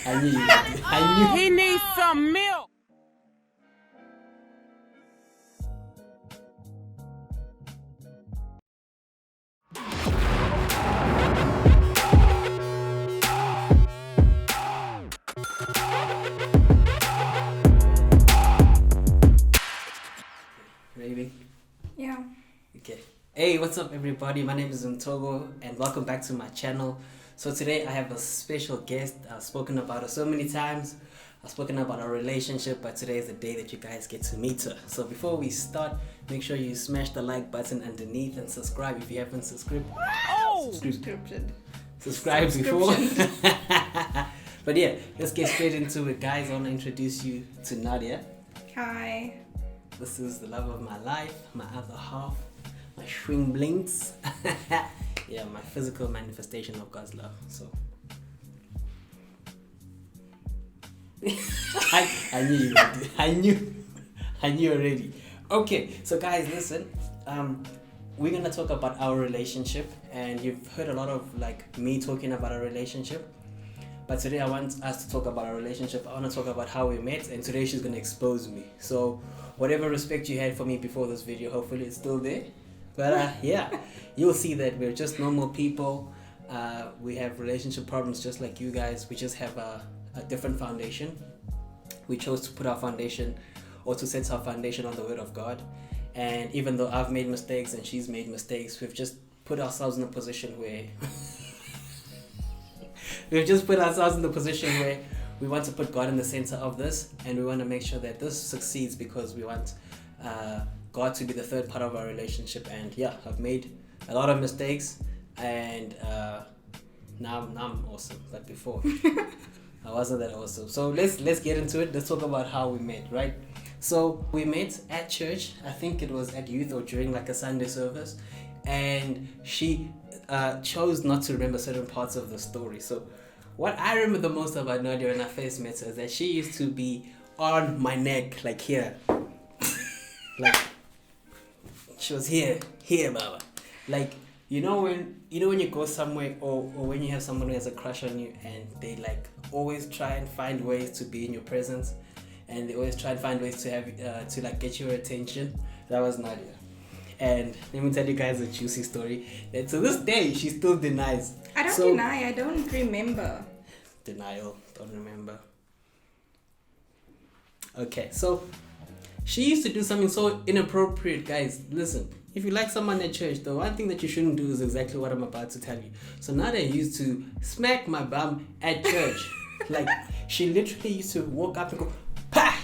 I knew you. I knew. He needs some milk. Ready? Yeah. Okay. Hey, what's up, everybody? My name is Ntogo, and welcome back to my channel. So today I have a special guest. I've spoken about her so many times. I've spoken about our relationship, but today is the day that you guys get to meet her. So before we start, make sure you smash the like button underneath and subscribe if you haven't subscribed. Subscribe before. But yeah, let's get straight into it, guys. I want to introduce you to Nadia. Hi. This is the love of my life, my other half, my swing blinks. Yeah, my physical manifestation of God's love. So I knew you would. I knew already. Okay, so guys, listen. We're gonna talk about our relationship, and you've heard a lot of like me talking about our relationship. But today I want us to talk about our relationship. I want to talk about how we met, and today she's gonna expose me. So whatever respect you had for me before this video, hopefully it's still there. But yeah, you'll see that we're just normal people. We have relationship problems just like you guys. We just have a different foundation. We chose to put our foundation, or to set our foundation on the Word of God. And even though I've made mistakes and she's made mistakes, we've just put ourselves in a position where we want to put God in the center of this, and we want to make sure that this succeeds because we want God to be the third part of our relationship. And yeah, I've made a lot of mistakes, and now I'm awesome, but before I wasn't that awesome. So let's get into it. Let's talk about how we met, right? So we met at church. I think it was at youth or during like a Sunday service, and she chose not to remember certain parts of the story. So what I remember the most about Nadia when I first met her is that she used to be on my neck, like here. Like she was here, Baba. Like you know when you go somewhere, or when you have someone who has a crush on you, and they like always try and find ways to be in your presence, and they always try and find ways to have to like get your attention. That was Nadia. And let me tell you guys a juicy story that to this day she still denies. I don't deny, I don't remember. Denial, don't remember. Okay, so she used to do something so inappropriate, guys. Listen, if you like someone at church, the one thing that you shouldn't do is exactly what I'm about to tell you. So Nadia used to smack my bum at church. Like, she literally used to walk up and go, "Pah!"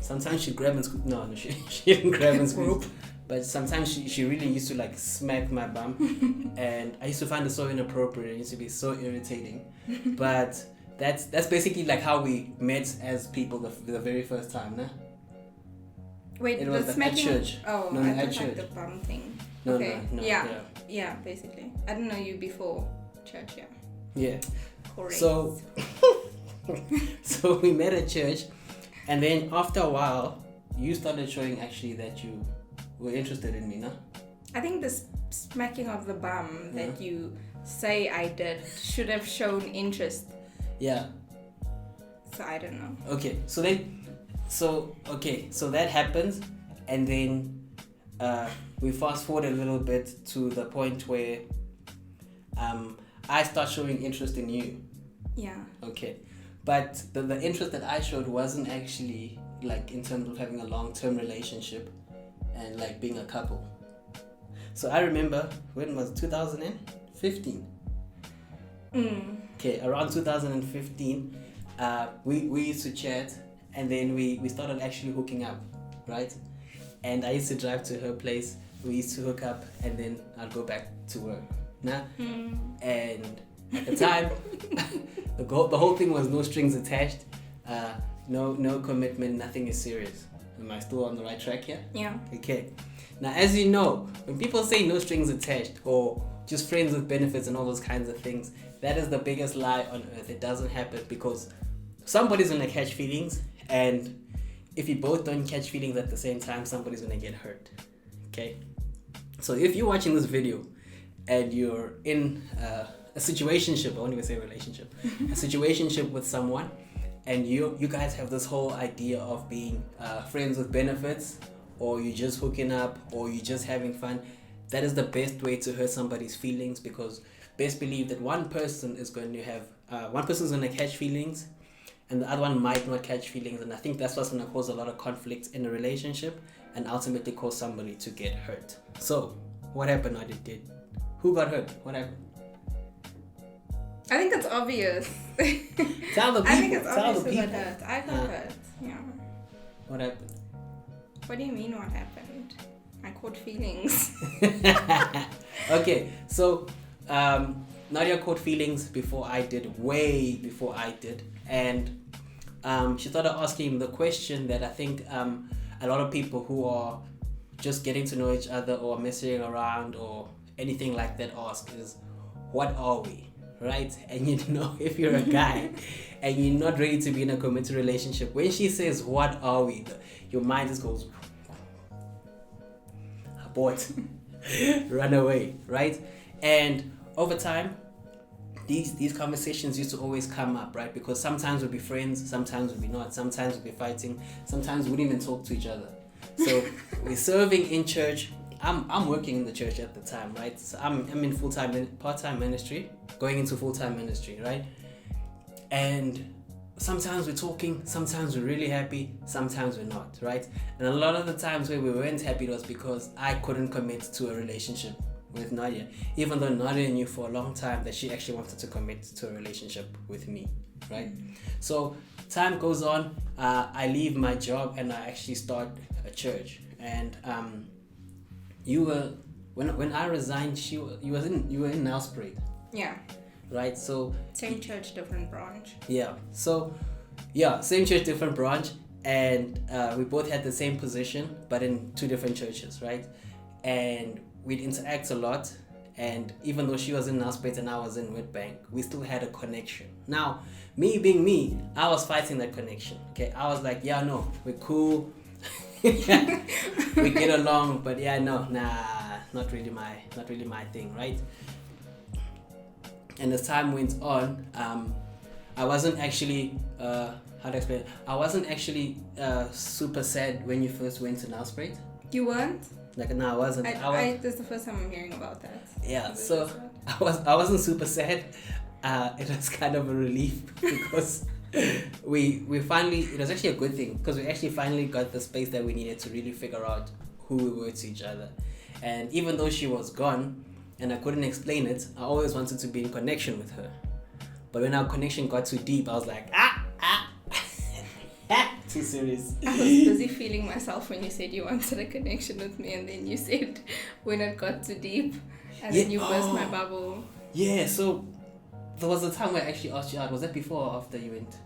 Sometimes she'd grab and scoop. No, she didn't grab and scoop. But sometimes she really used to like smack my bum. And I used to find it so inappropriate. It used to be so irritating. But that's basically like how we met as people the very first time, nah? Wait, it the was smacking? at church. Oh, No, I at thought church. like the bum thing. No, okay. no, Yeah, basically. I didn't know you before church, yeah. Yeah. Correct. So we met at church, and then after a while, you started showing actually that you were interested in me, no? I think the smacking of the bum that you say I did should have shown interest. Yeah. So I don't know. Okay. So that happens, and then we fast forward a little bit to the point where I start showing interest in you. Yeah. Okay. But the interest that I showed wasn't actually like in terms of having a long-term relationship and like being a couple. So I remember, when was it? 2015? Okay, around 2015, we used to chat, and then we started actually hooking up, right? And I used to drive to her place, we used to hook up, and then I'd go back to work. Nah? And at the time, the whole thing was no strings attached, no commitment, nothing is serious. Am I still on the right track here? Yeah. Okay. Now, as you know, when people say no strings attached, or just friends with benefits and all those kinds of things, that is the biggest lie on earth. It doesn't happen, because somebody's gonna catch feelings, and if you both don't catch feelings at the same time, somebody's gonna get hurt. Okay? So if you're watching this video and you're in a situationship, I won't even say relationship, a situationship with someone, and you guys have this whole idea of being friends with benefits, or you're just hooking up, or you're just having fun, that is the best way to hurt somebody's feelings, because best believe that one person is going to have, one person is going to catch feelings, and the other one might not catch feelings, and I think that's what's going to cause a lot of conflict in a relationship, and ultimately cause somebody to get hurt. So, what happened? Who got hurt? What happened? I think it's obvious. Tell the people. I think it's Tell obvious the who got people. hurt. I got hurt. Yeah. What happened? What do you mean? What happened? I caught feelings. Okay, so Nadia caught feelings before I did, way before I did, and she started asking the question that I think a lot of people who are just getting to know each other or messing around or anything like that ask is, what are we? Right? And you know, if you're a guy and you're not ready to be in a committed relationship, when she says, what are we? Your mind just goes, abort, run away, right? And over time, these conversations used to always come up, right? Because sometimes we'll be friends, sometimes we'll be not, sometimes we'll be fighting, sometimes we wouldn't even talk to each other. So we're serving in church. I'm working in the church at the time, right? So I'm in part-time ministry, going into full-time ministry, right? And sometimes we're talking, sometimes we're really happy, sometimes we're not, right? And a lot of the times where we weren't happy was because I couldn't commit to a relationship with Nadia, even though Nadia knew for a long time that she actually wanted to commit to a relationship with me, right? So time goes on, I leave my job and I actually start a church. And you were, when I resigned, you were in Nelspruit. Yeah. Right, so same church, different branch. Yeah, so same church, different branch, and we both had the same position, but in two different churches, right? And we'd interact a lot, and even though she was in Nelspruit and I was in Witbank, we still had a connection. Now, me being me, I was fighting that connection. Okay, I was like, yeah, no, we're cool, we get along, but not really my thing, right? And as time went on, I wasn't actually, how to explain it? I wasn't actually super sad when you first went to Nelspruit. You weren't? No, I wasn't. This is the first time I'm hearing about that. Yeah, so I wasn't super sad. It was kind of a relief because we finally, it was actually a good thing because we actually finally got the space that we needed to really figure out who we were to each other. And even though she was gone, and I couldn't explain it, I always wanted to be in connection with her. But when our connection got too deep, I was like, too serious. I was busy feeling myself when you said you wanted a connection with me, and then you said when it got too deep, and then you burst my bubble. Yeah, so there was a time where I actually asked you out. Was that before or after you went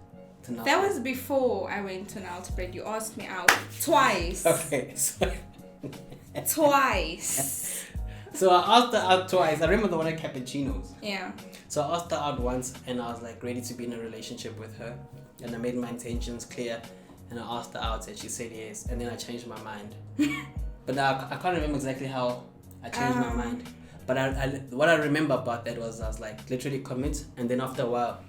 to Nelspruit? That was before I went to Nelspruit. You asked me out twice. Okay, so twice. So I asked her out twice. I remember the one at Cappuccinos. Yeah. So I asked her out once and I was like ready to be in a relationship with her. And I made my intentions clear and I asked her out and she said yes. And then I changed my mind. But now I can't remember exactly how I changed my mind. But what I remember about that was I was like literally commit. And then after a while,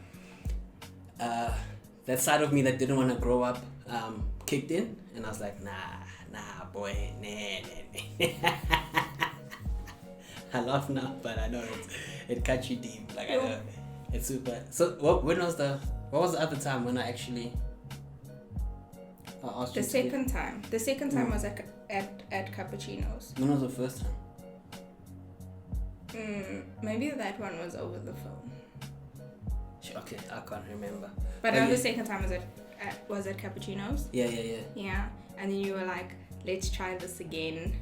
that side of me that didn't want to grow up kicked in. And I was like, nah, boy, nah. I laugh now, but I know it cut you deep. Like I know it's super. So what was the other time when I actually asked you? The second time. The second time was at Cappuccinos. When was the first time? Maybe that one was over the phone. Okay, I can't remember. But the second time was at Cappuccinos. Yeah. Yeah, and then you were like, let's try this again.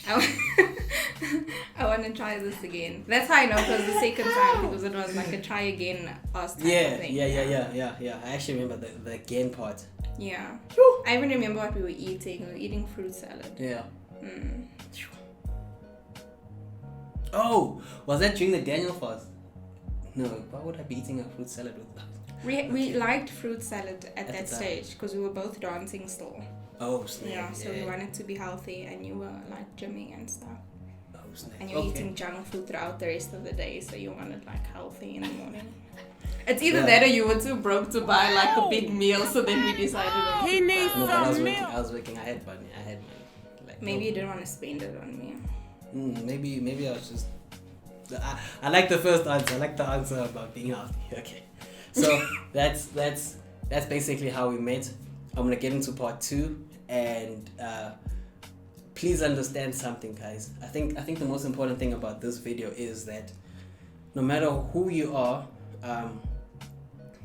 I want to try this again. That's how I know it was the second time, because it was like a try again us type of thing. Yeah. I actually remember the again part. Yeah. I even remember what we were eating. We were eating fruit salad. Yeah. Oh, was that during the Daniel fast? No, why would I be eating a fruit salad with that? We liked fruit salad at that stage because we were both dancing still. Oh, snap. Yeah, so we wanted to be healthy and you were like gymming and stuff. Oh, and you're eating junk food throughout the rest of the day, so you want it like healthy in the morning. It's either that or you were too broke to buy like a big meal, so then we decided on He needs some milk. I was working. I had money. Like, maybe you didn't want to spend it on me. Maybe I was just. I like the first answer. I like the answer about being healthy. Okay, so that's basically how we met. I'm gonna get into part 2, and please understand something, guys. I think the most important thing about this video is that no matter who you are,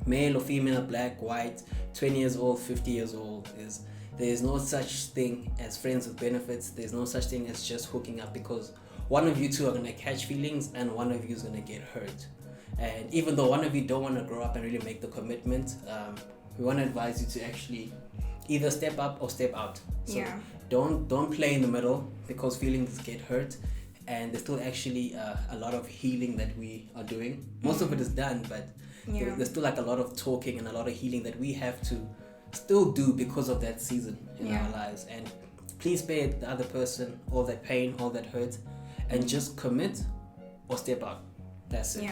male or female, black, white, 20 years old, 50 years old, there's no such thing as friends with benefits. There's no such thing as just hooking up, because one of you two are gonna catch feelings and one of you is gonna get hurt. And even though one of you don't want to grow up and really make the commitment, we want to advise you to actually either step up or step out. So don't play in the middle, because feelings get hurt, and there's still actually a lot of healing that we are doing. Most of it is done, but there's still like a lot of talking and a lot of healing that we have to still do because of that season in our lives. And please spare the other person all that pain, all that hurt, and just commit or step out. That's it.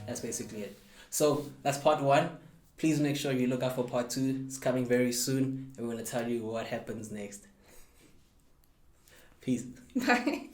That's basically it. So that's part 1. Please make sure you look out for part 2. It's coming very soon, and we're going to tell you what happens next. Peace. Bye.